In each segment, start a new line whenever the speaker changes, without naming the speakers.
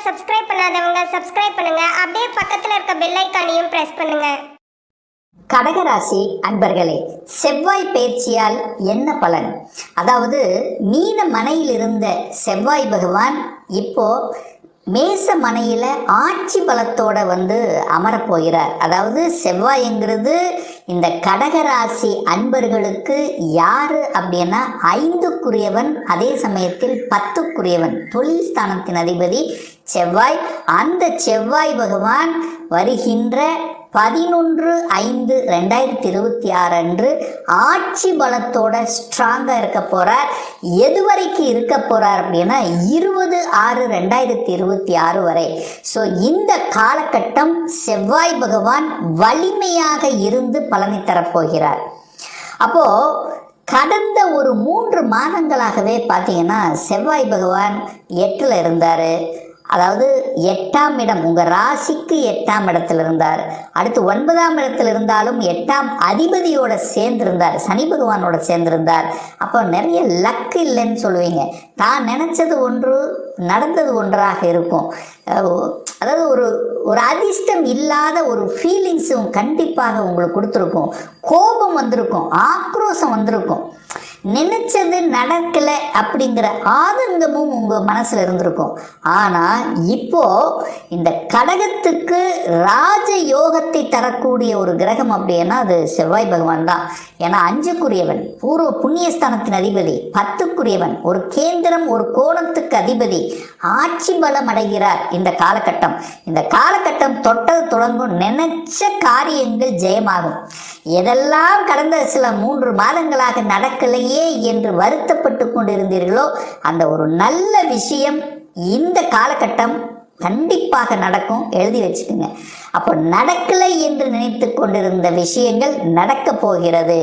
Subscribe பண்ணாதவங்க subscribe பண்ணுங்க. அப்படியே பக்கத்துல இருக்க பெல் ஐகானையும் பிரஸ் பண்ணுங்க.
கடகராசி அன்பர்களே, செவ்வாய் பயிற்சியால் என்ன பலன்? அதாவது மீன மனையில் இருந்த செவ்வாய் பகவான் இப்போ மேச மனையில் ஆட்சி பலத்தோட அமரப்போகிறார். அதாவது செவ்வாய்ங்கிறது இந்த கடகராசி அன்பர்களுக்கு யாரு அப்படின்னா 5க்குரியவன், அதே சமயத்தில் 10க்குரியவன், தொழில் ஸ்தானத்தின் அதிபதி செவ்வாய். அந்த செவ்வாய் பகவான் வருகின்ற 11/5/2026 அன்று ஆட்சி பலத்தோட ஸ்ட்ராங்காக இருக்க போகிறார். எது வரைக்கும் இருக்க போகிறார் அப்படின்னா 20/6/2026 வரை. ஸோ இந்த காலகட்டம் செவ்வாய் பகவான் வலிமையாக இருந்து பலனை தரப்போகிறார். அப்போது கடந்த ஒரு 3 மாதங்களாகவே பார்த்தீங்கன்னா செவ்வாய் பகவான் 8ல் இருந்தார். அதாவது 8ஆம் இடம், உங்கள் ராசிக்கு 8ஆம் இடத்துல இருந்தார். அடுத்து 9ஆம் இடத்துல இருந்தாலும் 8ஆம் அதிபதியோட சேர்ந்திருந்தார், சனி பகவானோட சேர்ந்திருந்தார். அப்போ நிறைய லக்கு இல்லைன்னு சொல்லுவீங்க. தான் நினச்சது ஒன்று நடந்தது ஒன்றாக இருக்கும். அதாவது ஒரு அதிர்ஷ்டம் இல்லாத ஒரு ஃபீலிங்ஸும் கண்டிப்பாக உங்களுக்கு கொடுத்துருக்கும். கோபம் வந்திருக்கும், ஆக்ரோஷம் வந்திருக்கும், நினைச்சது நடக்கலை அப்படிங்கிற ஆதங்கமும் உங்கள் மனசில் இருந்திருக்கும். ஆனால் இப்போ இந்த கடகத்துக்கு ராஜ யோகத்தை தரக்கூடிய ஒரு கிரகம் அப்படின்னா அது செவ்வாய் பகவான் தான். ஏன்னா 5க்குரியவன், பூர்வ புண்ணியஸ்தானத்தின் அதிபதி, 10க்குரியவன், ஒரு கேந்திரம், ஒரு கோணத்துக்கு அதிபதி, ஆட்சி பலம் அடைகிறார். இந்த காலகட்டம் தொட்டது தொடங்கும், நினைச்ச காரியங்கள் ஜெயமாகும். எதெல்லாம் கடந்த சில 3 மாதங்களாக நடக்கலையே என்று வருத்தப்பட்டு கொண்டிருந்தீர்களோ அந்த ஒரு நல்ல விஷயம் இந்த காலகட்டம் கண்டிப்பாக நடக்கும். எழுதி வச்சுக்கோங்க. அப்போ நடக்கலை என்று நினைத்து கொண்டிருந்த விஷயங்கள் நடக்க போகிறது.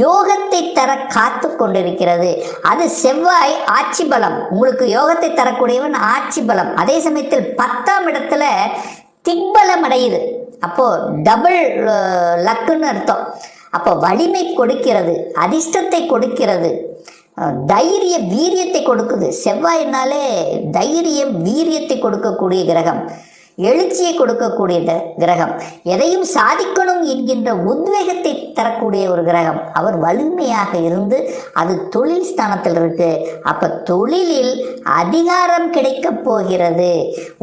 யோகத்தை தர காத்து கொண்டிருக்கிறது. அது செவ்வாய் ஆட்சி பலம், உங்களுக்கு யோகத்தை தரக்கூடியவன் ஆட்சி பலம். அதே சமயத்தில் 10ஆம் இடத்துல திக்பலம் அடையுது. அப்போது டபுள் லக்குன்னு அர்த்தம். அப்போ வலிமை கொடுக்கிறது, அதிர்ஷ்டத்தை கொடுக்கிறது, தைரிய வீரியத்தை கொடுக்குது. செவ்வாயினாலே தைரியம் வீரியத்தை கொடுக்கக்கூடிய கிரகம், எழுச்சியை கொடுக்கக்கூடிய கிரகம், எதையும் சாதிக்கணும் என்கின்ற உத்வேகத்தை தரக்கூடிய ஒரு கிரகம். அவர் வலிமையாக இருந்து அது தொழில் ஸ்தானத்தில் இருக்கு. அப்போ தொழிலில் அதிகாரம் கிடைக்கப் போகிறது,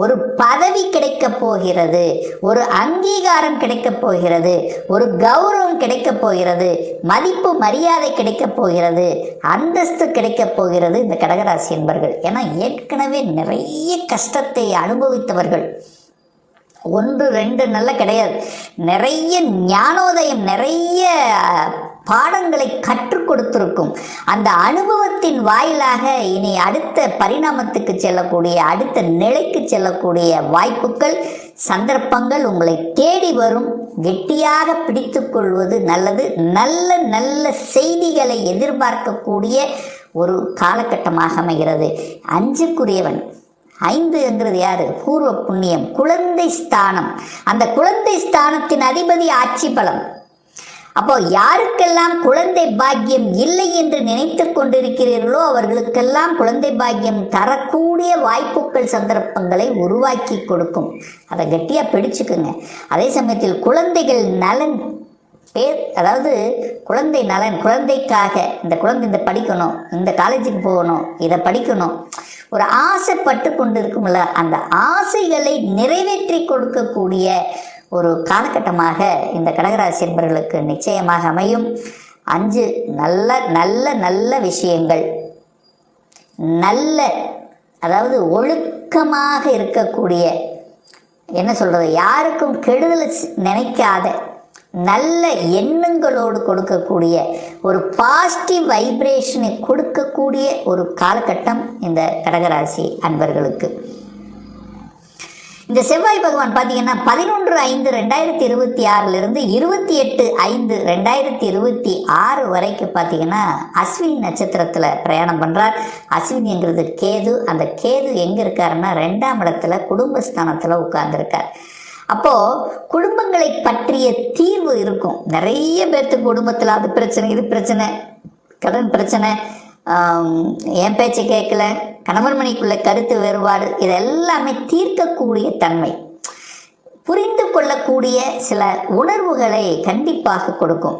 ஒரு பதவி கிடைக்கப் போகிறது, ஒரு அங்கீகாரம் கிடைக்கப் போகிறது, ஒரு கௌரவம் கிடைக்கப் போகிறது, மதிப்பு மரியாதை கிடைக்கப் போகிறது, அந்தஸ்து கிடைக்கப் போகிறது இந்த கடகராசி என்பர்கள். ஏன்னா ஏற்கனவே நிறைய கஷ்டத்தை அனுபவித்தவர்கள், 1 2 நல்ல கிடையாது, நிறைய ஞானோதயம், நிறைய பாடங்களை கற்றுக் கொடுத்திருக்கும். அந்த அனுபவத்தின் வாயிலாக இனி அடுத்த பரிணாமத்துக்கு செல்லக்கூடிய, அடுத்த நிலைக்கு செல்லக்கூடிய வாய்ப்புகள், சந்தர்ப்பங்கள் உங்களை தேடி வரும். கெட்டியாக பிடித்து கொள்வது நல்லது. நல்ல நல்ல செய்திகளை எதிர்பார்க்கக்கூடிய ஒரு காலகட்டமாக அமைகிறது. 5க்குரியவன், 5ங்கிறது யாரு? பூர்வ புண்ணியம், குழந்தை ஸ்தானம். அந்த குழந்தை ஸ்தானத்தின் அதிபதி ஆட்சி பலம். அப்போ யாருக்கெல்லாம் குழந்தை பாக்கியம் இல்லை என்று நினைத்து கொண்டிருக்கிறீர்களோ அவர்களுக்கெல்லாம் குழந்தை பாக்கியம் தரக்கூடிய வாய்ப்புகள், சந்தர்ப்பங்களை உருவாக்கி கொடுக்கும். அதை கெட்டியாக பிடிச்சுக்குங்க. அதே சமயத்தில் குழந்தைகள் நலன், அதாவது குழந்தை நலன், குழந்தைக்காக இந்த குழந்தை இந்த படிக்கணும், இந்த காலேஜுக்கு போகணும், இதை படிக்கணும், ஒரு ஆசைப்பட்டு கொண்டு இருக்கும்ல, அந்த ஆசைகளை நிறைவேற்றி கொடுக்கக்கூடிய ஒரு காலகட்டமாக இந்த கடகராசி என்பவர்களுக்கு நிச்சயமாக அமையும். 5 நல்ல நல்ல நல்ல விஷயங்கள், நல்ல அதாவது ஒழுக்கமாக இருக்கக்கூடிய, என்ன சொல்கிறது, யாருக்கும் கெடுதல் நினைக்காத நல்ல எண்ணங்களோடு கொடுக்கக்கூடிய ஒரு பாசிட்டிவ் வைப்ரேஷனை கொடுக்கக்கூடிய ஒரு காலகட்டம் இந்த கடகராசி அன்பர்களுக்கு. இந்த செவ்வாய் பகவான் பார்த்தீங்கன்னா 11/5/2026 28/5/2026 வரைக்கும் பார்த்தீங்கன்னா அஸ்வினி நட்சத்திரத்தில் பிரயாணம் பண்ணுறார். அஸ்வினிங்கிறது கேது. அந்த கேது எங்கே இருக்காருன்னா 2ஆம் இடத்துல குடும்பஸ்தானத்தில் உட்கார்ந்துருக்கார். அப்போது குடும்பங்களை பற்றிய தீர்வு இருக்கும். நிறைய பேர்த்துக்கு குடும்பத்தில் அது பிரச்சனை, இது பிரச்சனை, கடன் பிரச்சனை, என் பேச்சை கேட்கல, கணவன் மனைக்குள்ள கருத்து வேறுபாடு இதெல்லாமே தீர்க்கக்கூடிய தன்மை, புரிந்து கொள்ளக்கூடிய சில உணர்வுகளை கண்டிப்பாக கொடுக்கும்.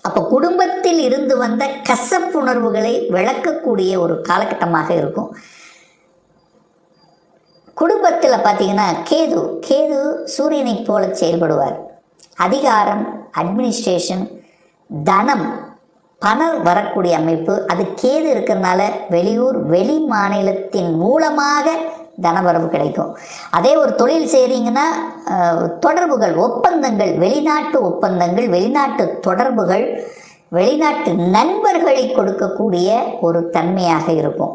அப்போ குடும்பத்தில் இருந்து வந்த கசப்புணர்வுகளை விளக்கக்கூடிய ஒரு காலகட்டமாக இருக்கும். குடும்பத்தில் பார்த்தீங்கன்னா கேது சூரியனை போல செயல்படுவார். அதிகாரம், அட்மினிஸ்ட்ரேஷன், தனம், பணம் வரக்கூடிய அமைப்பு அது கேது இருக்கிறதுனால வெளியூர் வெளி மாநிலத்தின் மூலமாக தனவரவு கிடைக்கும். அதே ஒரு தொழில் செய்கிறீங்கன்னா தொடர்புகள், ஒப்பந்தங்கள், வெளிநாட்டு ஒப்பந்தங்கள், வெளிநாட்டு தொடர்புகள், வெளிநாட்டு நண்பர்களை கொடுக்கக்கூடிய ஒரு தன்மையாக இருக்கும்.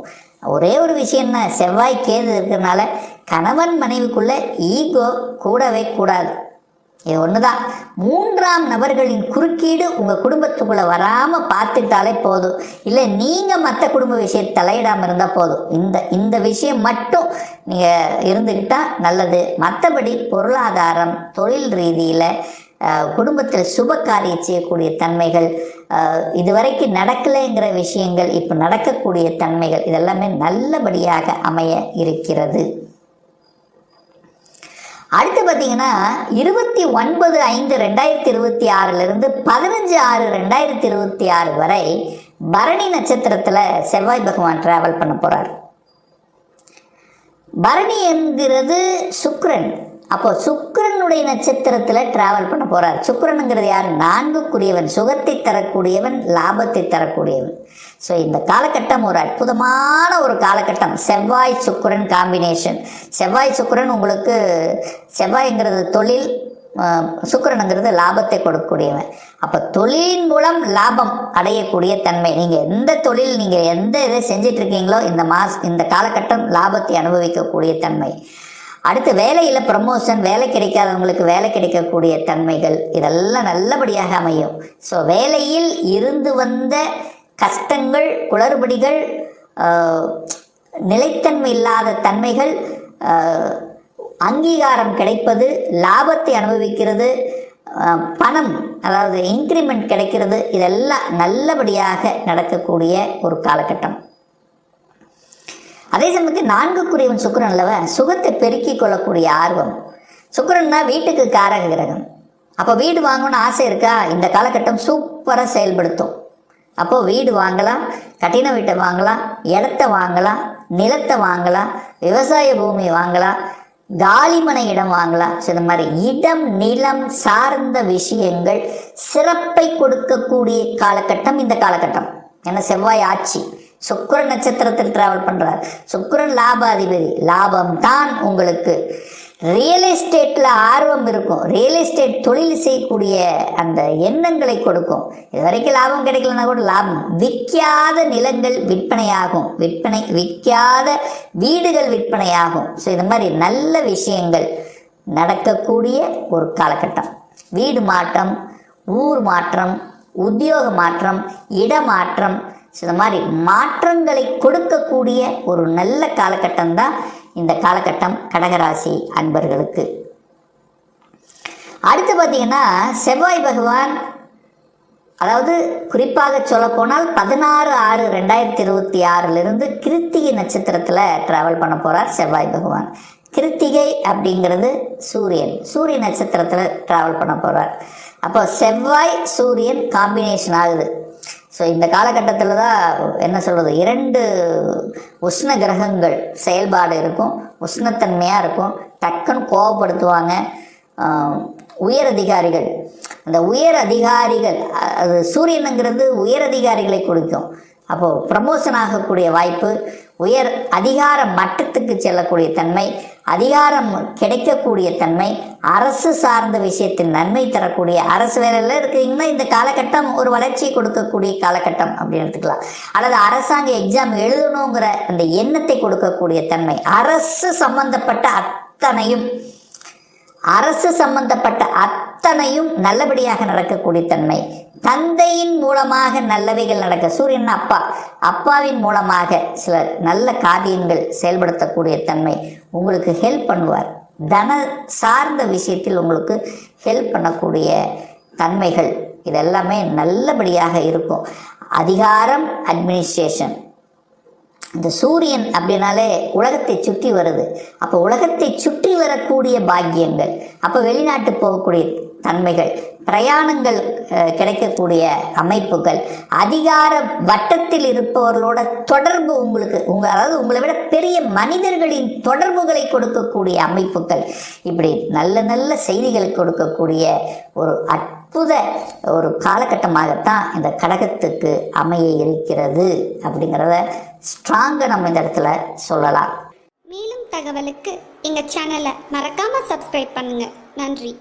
ஒரே ஒரு விஷயம்னா செவ்வாய் கேது இருக்கிறதுனால கணவன் மனைவிக்குள்ள ஈகோ கூடவே கூடாது. இது ஒன்று தான். மூன்றாம் நபர்களின் குறுக்கீடு உங்கள் குடும்பத்துக்குள்ளே வராமல் பார்த்துக்கிட்டாலே போதும். இல்லை நீங்கள் மற்ற குடும்ப விஷயத்தை தலையிடாமல் இருந்தால் போதும். இந்த விஷயம் மட்டும் நீங்கள் இருந்துக்கிட்டால் நல்லது. மற்றபடி பொருளாதாரம், தொழில் ரீதியில், குடும்பத்தில் சுப காரியம் செய்யக்கூடிய தன்மைகள், இதுவரைக்கும் நடக்கலைங்கிற விஷயங்கள் இப்போ நடக்கக்கூடிய தன்மைகள் இதெல்லாமே நல்லபடியாக அமைய இருக்கிறது. அடுத்து பார்த்தீங்கன்னா 29/5/2026 15/6/2026 வரை பரணி நட்சத்திரத்தில் செவ்வாய் பகவான் டிராவல் பண்ண போகிறார். பரணி என்கிறது சுக்கிரன். அப்போ சுக்கிரனுடைய நட்சத்திரத்தில் டிராவல் பண்ண போகிறார். சுக்கிரனுங்கிறது யார்? 4க்குரியவன், சுகத்தை தரக்கூடியவன், லாபத்தை தரக்கூடியவன். ஸோ இந்த காலகட்டம் ஒரு அற்புதமான ஒரு காலகட்டம். செவ்வாய் சுக்கிரன் காம்பினேஷன். செவ்வாய் சுக்கிரன் உங்களுக்கு, செவ்வாய்ங்கிறது தொழில், சுக்கிரனுங்கிறது லாபத்தை கொடுக்கக்கூடியவன். அப்போ தொழிலின் மூலம் லாபம் அடையக்கூடிய தன்மை. நீங்கள் எந்த தொழில், நீங்கள் எந்த இதை செஞ்சிட்ருக்கீங்களோ இந்த காலகட்டம் லாபத்தை அனுபவிக்கக்கூடிய தன்மை. அடுத்து வேலையில் ப்ரமோஷன், வேலை கிடைக்காதவங்களுக்கு வேலை கிடைக்கக்கூடிய தன்மைகள் இதெல்லாம் நல்லபடியாக அமையும். ஸோ வேலையில் இருந்து வந்த கஷ்டங்கள், குளறுபடிகள், நிலைத்தன்மை இல்லாத தன்மைகள், அங்கீகாரம் கிடைப்பது, லாபத்தை அனுபவிக்கிறது, பணம் அதாவது இன்க்ரிமெண்ட் கிடைக்கிறது, இதெல்லாம் நல்லபடியாக நடக்கக்கூடிய ஒரு காலகட்டம். அதே சமயத்தில் 4க்குரியவன் சுக்கிரன் அல்லவா, சுகத்தை பெருக்கிக் கொள்ளக்கூடிய ஆர்வம். சுக்கிரன்னா வீட்டுக்கு காரக கிரகம். அப்போ வீடு வாங்கணும்னு ஆசை இருக்கா? இந்த காலகட்டம் சூப்பராக செயல்படுத்தும். அப்போது வீடு வாங்கலாம், கட்டின வீட்டை வாங்கலாம், இடத்த வாங்கலாம், நிலத்தை வாங்கலாம், விவசாய பூமி வாங்கலாம், காலிமனை இடம் வாங்கலாம். ஸோ இந்த மாதிரி இடம், நிலம் சார்ந்த விஷயங்கள் சிறப்பை கொடுக்கக்கூடிய காலகட்டம் இந்த காலகட்டம். ஏன்னா செவ்வாய் ஆட்சி, சுக்கிரன் நட்சத்திரத்தில் டிராவல் பண்ணுறார். சுக்கிரன் லாபாதிபதி. லாபம் தான் உங்களுக்கு. ரியல் எஸ்டேட்டில் ஆர்வம் இருக்கும். ரியல் எஸ்டேட் தொழில் செய்யக்கூடிய அந்த எண்ணங்களை கொடுக்கும். இது வரைக்கும் லாபம் கிடைக்கலன்னா கூட லாபம். விற்காத நிலங்கள் விற்பனையாகும், விற்காத வீடுகள் விற்பனையாகும். ஸோ இந்த மாதிரி நல்ல விஷயங்கள் நடக்கக்கூடிய ஒரு காலகட்டம். வீடு மாற்றம், ஊர் மாற்றம், உத்தியோக மாற்றம், இடமாற்றம், இந்த மாதிரி மாற்றங்களை கொடுக்கக்கூடிய ஒரு நல்ல காலகட்டம் தான் இந்த காலகட்டம் கடகராசி அன்பர்களுக்கு. அடுத்து பார்த்தீங்கன்னா செவ்வாய் பகவான், அதாவது குறிப்பாக சொல்லப்போனால் 16/6/2026 கிருத்திகை நட்சத்திரத்தில் டிராவல் பண்ண போகிறார் செவ்வாய் பகவான். கிருத்திகை அப்படிங்கிறது சூரிய நட்சத்திரத்தில் டிராவல் பண்ண போகிறார். அப்போ செவ்வாய் சூரியன் காம்பினேஷன் ஆகுது. ஸோ இந்த காலகட்டத்தில் தான் என்ன சொல்கிறது, 2 உஷ்ண கிரகங்கள் செயல்பாடு இருக்கும். உஷ்ணத்தன்மையாக இருக்கும். டக்குன்னு கோபப்படுத்துவாங்க. உயர் அதிகாரிகள், அந்த உயர் அதிகாரிகள், அது சூரியனுங்கிறது உயர் அதிகாரிகளை கொடுக்கும். அப்போது ப்ரமோஷன் ஆகக்கூடிய வாய்ப்பு, உயர் அதிகார மட்டத்துக்கு செல்லக்கூடிய தன்மை, அதிகாரம் கிடைக்கக்கூடிய தன்மை, அரசு சார்ந்த விஷயத்தில் நன்மை தரக்கூடிய, அரசு வேலையில் இருக்கிறீங்கன்னா இந்த காலகட்டம் ஒரு வளர்ச்சியை கொடுக்கக்கூடிய காலகட்டம் அப்படின்னு எடுத்துக்கலாம். அல்லது அரசாங்க எக்ஸாம் எழுதணுங்கிற அந்த எண்ணத்தை கொடுக்கக்கூடிய தன்மை, அரசு சம்பந்தப்பட்ட அத்தனையும் நல்லபடியாக நடக்கக்கூடிய தன்மை, தந்தையின் மூலமாக நல்லவைகள் நடக்க, சூரியன் அப்பாவின் மூலமாக சில நல்ல காரியங்கள் செயல்படுத்தக்கூடிய தன்மை, உங்களுக்கு ஹெல்ப் பண்ணுவார். தன சார்ந்த விஷயத்தில் உங்களுக்கு ஹெல்ப் பண்ணக்கூடிய தன்மைகள் இதெல்லாமே நல்லபடியாக இருக்கும். அதிகாரம், அட்மினிஸ்ட்ரேஷன், இந்த சூரியன் அப்படின்னாலே உலகத்தை சுற்றி வருது. அப்போ உலகத்தை சுற்றி வரக்கூடிய பாக்கியங்கள், அப்போ வெளிநாட்டு போகக்கூடிய தன்மைகள், பிரயாணங்கள் கிடைக்கக்கூடிய அமைப்புகள், அதிகார வட்டத்தில் இருப்பவர்களோட தொடர்பு உங்களுக்கு அதாவது உங்களை விட பெரிய மனிதர்களின் தொடர்புகளை கொடுக்கக்கூடிய அமைப்புகள், இப்படி நல்ல நல்ல செய்திகளை கொடுக்கக்கூடிய ஒரு அற்புத ஒரு காலகட்டமாகத்தான் இந்த கடகத்துக்கு அமைய இருக்கிறது அப்படிங்கிறத ஸ்ட்ராங்காக நம்ம இந்த இடத்துல சொல்லலாம்.
மேலும் தகவலுக்கு எங்கள் சேனலை மறக்காமல் சப்ஸ்கிரைப் பண்ணுங்கள். நன்றி.